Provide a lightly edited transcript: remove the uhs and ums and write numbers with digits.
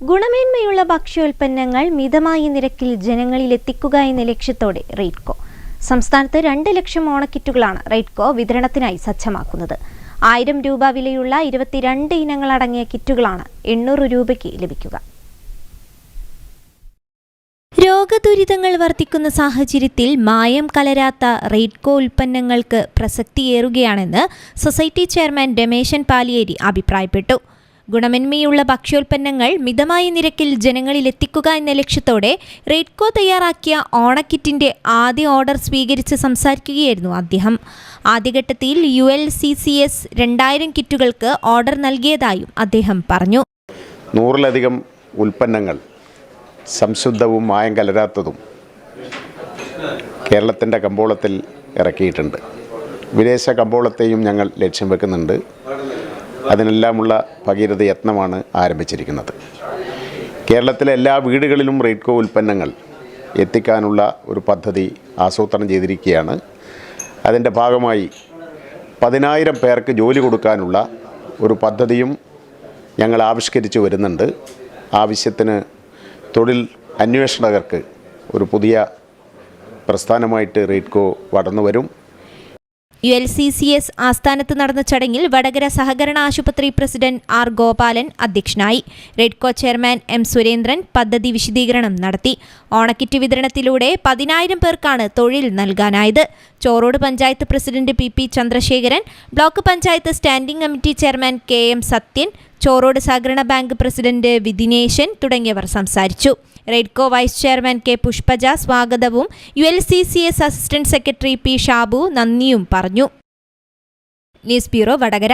ഗുണമേന്മയുള്ള ഭക്ഷ്യോൽപ്പന്നങ്ങൾ മിതമായ നിരക്കിൽ ജനങ്ങളിലെത്തിക്കുക എന്ന ലക്ഷ്യത്തോടെ റെയ്ഡ്കോ സംസ്ഥാനത്ത് 2 ലക്ഷം ഓണക്കിറ്റുകളാണ് റെയ്ഡ്കോ വിതരണത്തിനായി സജ്ജമാക്കുന്നത്. 1000 രൂപ വിലയുള്ള 22 ഇനങ്ങളടങ്ങിയ കിറ്റുകളാണ് 800 രൂപയ്ക്ക് ലഭിക്കുക. രോഗദുരിതങ്ങൾ വർദ്ധിക്കുന്ന സാഹചര്യത്തിൽ മായം കലരാത്ത റെയ്ഡ്കോ ഉൽപ്പന്നങ്ങൾക്ക് പ്രസക്തിയേറുകയാണെന്ന് സൊസൈറ്റി ചെയർമാൻ രമേശൻ പാലിയേരി അഭിപ്രായപ്പെട്ടു. ഗുണമേന്മയുള്ള ഭക്ഷ്യോൽപ്പന്നങ്ങൾ മിതമായ നിരക്കിൽ ജനങ്ങളിലെത്തിക്കുക എന്ന ലക്ഷ്യത്തോടെ റെയ്ഡ്കോ തയ്യാറാക്കിയ ഓണക്കിറ്റിന്റെ ആദ്യ ഓർഡർ സ്വീകരിച്ച് സംസാരിക്കുകയായിരുന്നു അദ്ദേഹം. ആദ്യഘട്ടത്തിൽ ULCCS 2000 കിറ്റുകൾക്ക് ഓർഡർ നൽകിയതായും അദ്ദേഹം പറഞ്ഞു. 100-ലധികം ഉൽപ്പന്നങ്ങൾ സംശുദ്ധവും മായം കലരാത്തതും കേരളത്തിൻ്റെ കമ്പോളത്തിൽ ഇറക്കിയിട്ടുണ്ട്. വിദേശ കമ്പോളത്തെയും ഞങ്ങൾ ലക്ഷ്യം വെക്കുന്നുണ്ട്. അതിനെല്ലാമുള്ള ഭഗീരഥ യത്നമാണ് ആരംഭിച്ചിരിക്കുന്നത്. കേരളത്തിലെ എല്ലാ വീടുകളിലും റെയ്ഡ്കോ ഉൽപ്പന്നങ്ങൾ എത്തിക്കാനുള്ള ഒരു പദ്ധതി ആസൂത്രണം ചെയ്തിരിക്കുകയാണ്. അതിൻ്റെ ഭാഗമായി 10,000 പേർക്ക് ജോലി കൊടുക്കാനുള്ള ഒരു പദ്ധതിയും ഞങ്ങൾ ആവിഷ്കരിച്ച് വരുന്നുണ്ട്. ആവശ്യത്തിന് തൊഴിൽ അന്വേഷകർക്ക് ഒരു പുതിയ പ്രസ്ഥാനമായിട്ട് റെയ്ഡ്കോ വളർന്നു വരും. ULCCS ആസ്ഥാനത്ത് നടന്ന ചടങ്ങിൽ വടകര സഹകരണ ആശുപത്രി പ്രസിഡന്റ് R. ഗോപാലൻ അധ്യക്ഷനായി. Raidco chairman M. സുരേന്ദ്രൻ പദ്ധതി വിശദീകരണം നടത്തി. ഓണക്കിറ്റ് വിതരണത്തിലൂടെ 10,000 പേർക്കാണ് തൊഴിൽ നൽകാനായത്. Chorode panchayat president PP Chandrasekharan, block panchayat standing committee chairman KM Sathyan, Chorode സഹകരണ ബാങ്ക് പ്രസിഡന്റ് വിദിനേശൻ തുടങ്ങിയവർ സംസാരിച്ചു. Raidco vice chairman K. Pushpaja സ്വാഗതവും ULCCS assistant secretary P. Shabu നന്ദിയും പറഞ്ഞു. News bureau, Vadakara.